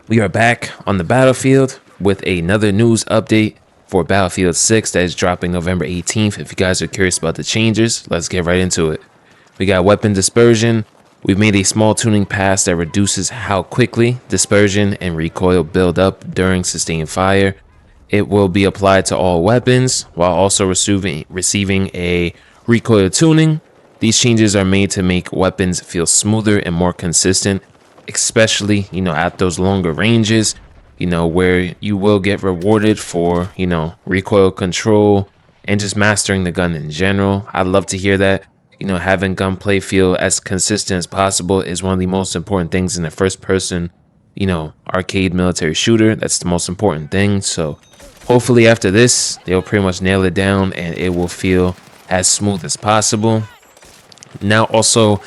We are back on the battlefield with another news update for Battlefield 6 that is dropping November 18th. If you guys are curious about the changes, let's get right into it. We got weapon dispersion. We've made a small tuning pass that reduces how quickly dispersion and recoil build up during sustained fire. It will be applied to all weapons while also receiving a recoil tuning. These changes are made to make weapons feel smoother and more consistent, especially, at those longer ranges, where you will get rewarded for, recoil control and just mastering the gun in general. I'd love to hear that. Having gunplay feel as consistent as possible is one of the most important things in a first person, arcade military shooter. That's the most important thing. So hopefully after this, they'll pretty much nail it down and it will feel as smooth as possible. Now also,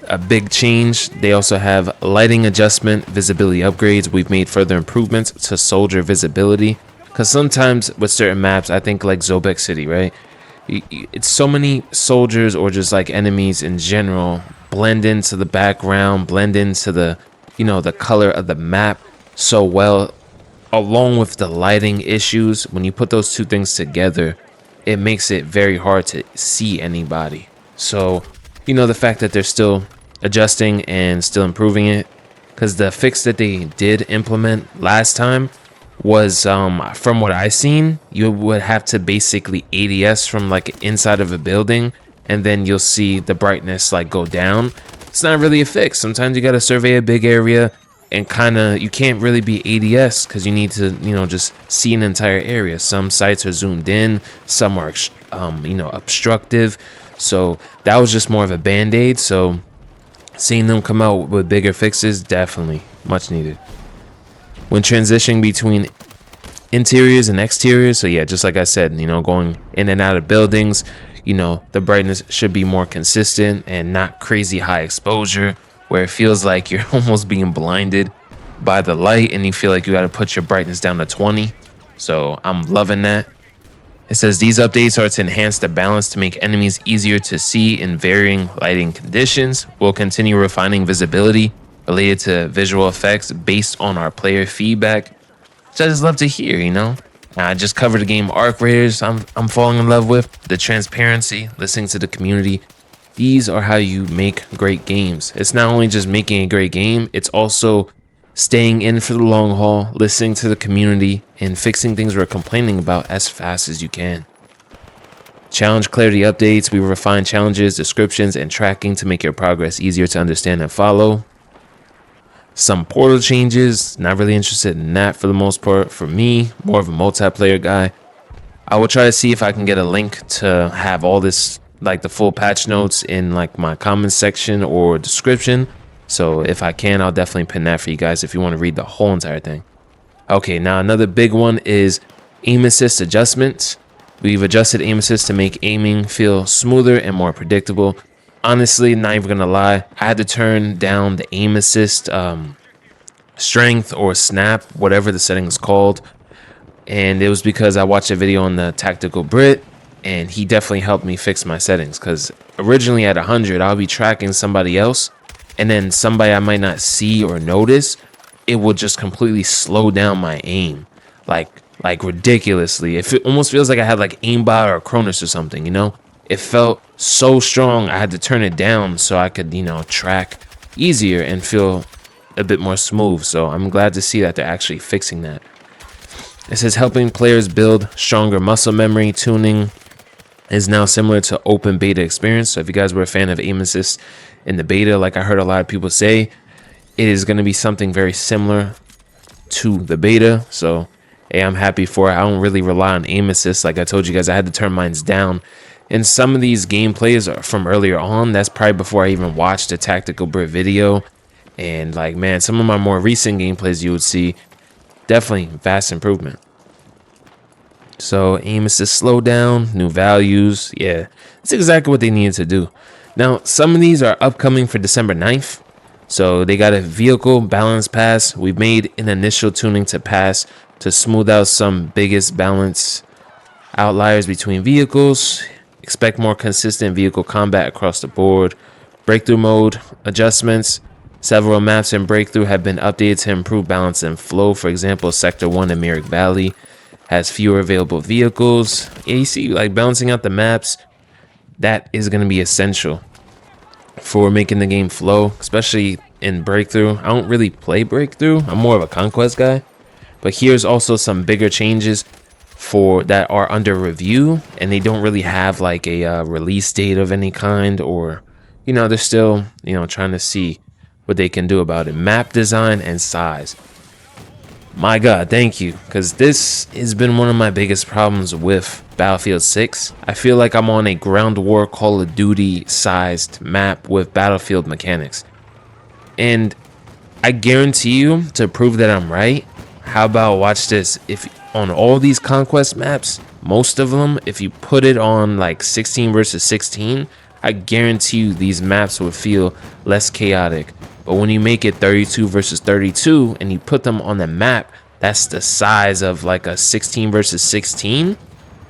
a big change, they also have lighting adjustment, visibility upgrades. We've made further improvements to soldier visibility, because sometimes with certain maps, I think like Zobek City, right, it's so many soldiers or just like enemies in general blend into the background, blend into the the color of the map so well, along with the lighting issues. When you put those two things together, it makes it very hard to see anybody. So the fact that they're still adjusting and still improving it, because the fix that they did implement last time was, from what I seen, you would have to basically ADS from like inside of a building, and then you'll see the brightness like go down. It's not really a fix. Sometimes you got to survey a big area and you can't really be ADS because you need to just see an entire area. Some sites are zoomed in, some are obstructive. So that was just more of a band-aid. So seeing them come out with bigger fixes, definitely much needed. When transitioning between interiors and exteriors, so yeah, just like I said, going in and out of buildings, the brightness should be more consistent and not crazy high exposure, where it feels like you're almost being blinded by the light and you feel like you got to put your brightness down to 20. So I'm loving that. It says these updates are to enhance the balance to make enemies easier to see in varying lighting conditions. We'll continue refining visibility related to visual effects based on our player feedback, which I just love to hear. I just covered the game Arc Raiders. I'm falling in love with the transparency, listening to the community. These are how you make great games. It's not only just making a great game, it's also staying in for the long haul, listening to the community, and fixing things we're complaining about as fast as you can. Challenge clarity updates. We refine challenges, descriptions, and tracking to make your progress easier to understand and follow. Some portal changes. Not really interested in that for the most part. For me, more of a multiplayer guy. I will try to see if I can get a link to have all this, like the full patch notes, in like my comments section or description. So if I can, I'll definitely pin that for you guys if you want to read the whole entire thing. Okay, now another big one is aim assist adjustments. We've adjusted aim assist to make aiming feel smoother and more predictable. Honestly, not even gonna lie, I had to turn down the aim assist strength or snap, whatever the setting is called. And it was because I watched a video on the Tactical Brit, and he definitely helped me fix my settings. Because originally at 100, I'll be tracking somebody else, and then somebody I might not see or notice, it will just completely slow down my aim, like ridiculously. It almost feels like I had like aimbot or Cronus or something. It felt so strong. I had to turn it down so I could track easier and feel a bit more smooth. So I'm glad to see that they're actually fixing that. It says helping players build stronger muscle memory. Tuning is now similar to open beta experience. So if you guys were a fan of aim assist in the beta, like I heard a lot of people say, it is going to be something very similar to the beta. So hey, I'm happy for it. I don't really rely on aim assist. Like I told you guys, I had to turn mine down. And some of these gameplays are from earlier on. That's probably before I even watched the Tactical Brit video. And like, man, some of my more recent gameplays you would see, definitely vast improvement. So aim assist slow down, new values. Yeah, that's exactly what they needed to do. Now, some of these are upcoming for December 9th. So they got a vehicle balance pass. We've made an initial tuning to pass to smooth out some biggest balance outliers between vehicles. Expect more consistent vehicle combat across the board. Breakthrough mode adjustments. Several maps in Breakthrough have been updated to improve balance and flow. For example, Sector 1 in Myrick Valley has fewer available vehicles. Yeah, you see, like balancing out the maps, that is going to be essential for making the game flow, especially in Breakthrough. I don't really play Breakthrough. I'm more of a Conquest guy. But here's also some bigger changes for that are under review, and they don't really have like a release date of any kind, or they're still trying to see what they can do about it. Map design and size. My God, thank you, because this has been one of my biggest problems with Battlefield 6. I feel like I'm on a ground war Call of Duty sized map with Battlefield mechanics, and I guarantee you, to prove that I'm right, how about watch this? If on all these Conquest maps, most of them, if you put it on like 16 versus 16, I guarantee you these maps would feel less chaotic. But when you make it 32 versus 32 and you put them on the map that's the size of like a 16 versus 16,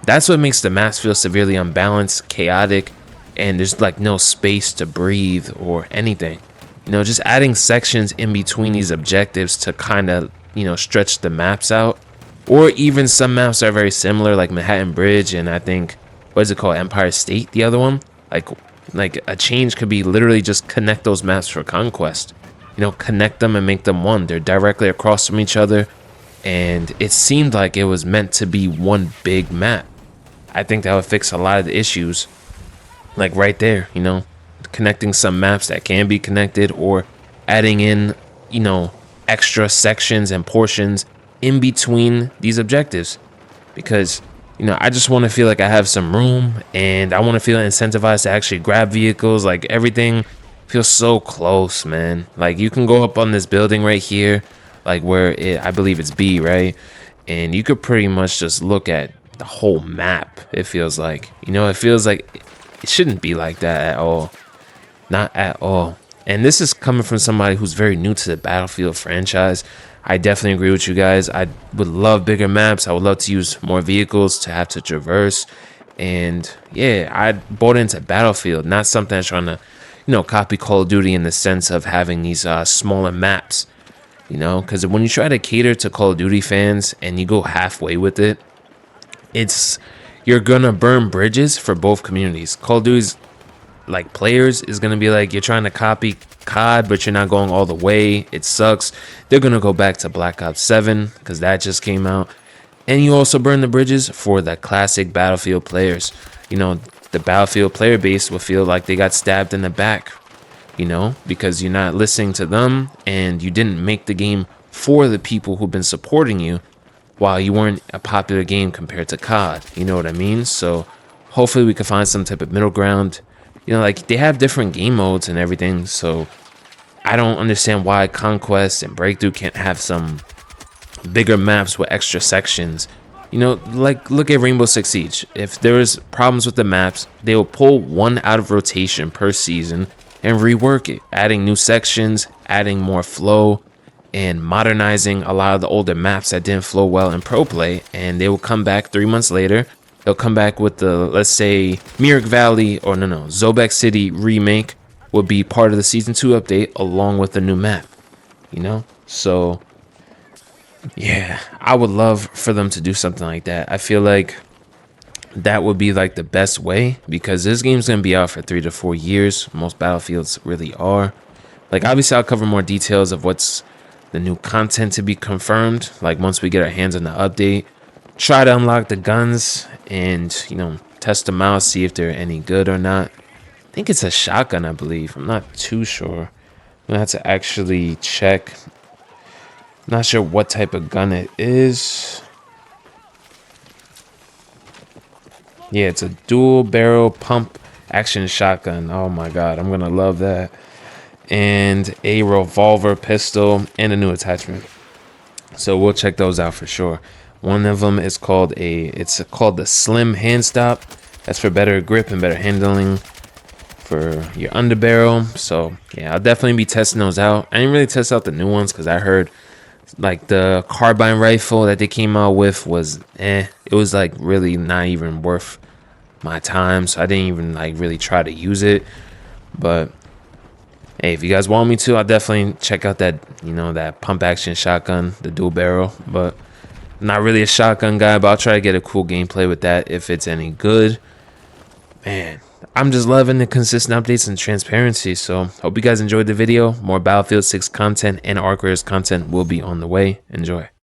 that's what makes the maps feel severely unbalanced, chaotic, and there's like no space to breathe or anything. Just adding sections in between these objectives to kind of stretch the maps out. Or even some maps are very similar, like Manhattan Bridge, and I think, what is it called, Empire State, the other one. Like a change could be literally just connect those maps for Conquest. Connect them and make them one. They're directly across from each other, and it seemed like it was meant to be one big map. I think that would fix a lot of the issues, like right there, connecting some maps that can be connected, or adding in, extra sections and portions in between these objectives, because I just want to feel like I have some room, and I want to feel incentivized to actually grab vehicles. Like everything feels so close, man. Like you can go up on this building right here, like where I believe it's B, right? And you could pretty much just look at the whole map. It feels like, it feels like it shouldn't be like that at all. Not at all. And this is coming from somebody who's very new to the Battlefield franchise. I definitely agree with you guys. I would love bigger maps. I would love to use more vehicles to have to traverse. And yeah, I bought into Battlefield, not something that's trying to, copy Call of Duty in the sense of having these smaller maps. Because when you try to cater to Call of Duty fans and you go halfway with it, you're gonna burn bridges for both communities. Call of Duty's like players is gonna be like, you're trying to copy COD, but you're not going all the way. It sucks. They're gonna go back to Black Ops 7 because that just came out. And you also burn the bridges for the classic Battlefield players. The Battlefield player base will feel like they got stabbed in the back, because you're not listening to them, and you didn't make the game for the people who've been supporting you while you weren't a popular game compared to COD. You know what I mean? So hopefully we can find some type of middle ground. Like they have different game modes and everything, so I don't understand why Conquest and Breakthrough can't have some bigger maps with extra sections. Like look at Rainbow Six Siege. If there's problems with the maps, they will pull one out of rotation per season and rework it, adding new sections, adding more flow, and modernizing a lot of the older maps that didn't flow well in pro play. And they will come back 3 months later. They'll come back with the, let's say, Myrick Valley, or Zobek City remake will be part of the Season 2 update along with the new map, So, yeah, I would love for them to do something like that. I feel like that would be like the best way, because this game's going to be out for 3 to 4 years. Most Battlefields really are. Like, obviously, I'll cover more details of what's the new content to be confirmed, like once we get our hands on the update. Try to unlock the guns and, test them out, see if they're any good or not. I think it's a shotgun, I believe. I'm not too sure. I'm gonna have to actually check. Not sure what type of gun it is. Yeah, it's a dual barrel pump action shotgun. Oh my God, I'm gonna love that. And a revolver pistol and a new attachment. So we'll check those out for sure. One of them is called the Slim Hand Stop. That's for better grip and better handling for your underbarrel. So yeah, I'll definitely be testing those out. I didn't really test out the new ones because I heard like the carbine rifle that they came out with was it was like really not even worth my time, so I didn't even like really try to use it. But Hey, if you guys want me to, I'll definitely check out that, that pump action shotgun, the dual barrel. But I'm not really a shotgun guy, but I'll try to get a cool gameplay with that if it's any good. Man, I'm just loving the consistent updates and transparency. So hope you guys enjoyed the video. More Battlefield 6 content and Arc Raiders content will be on the way. Enjoy.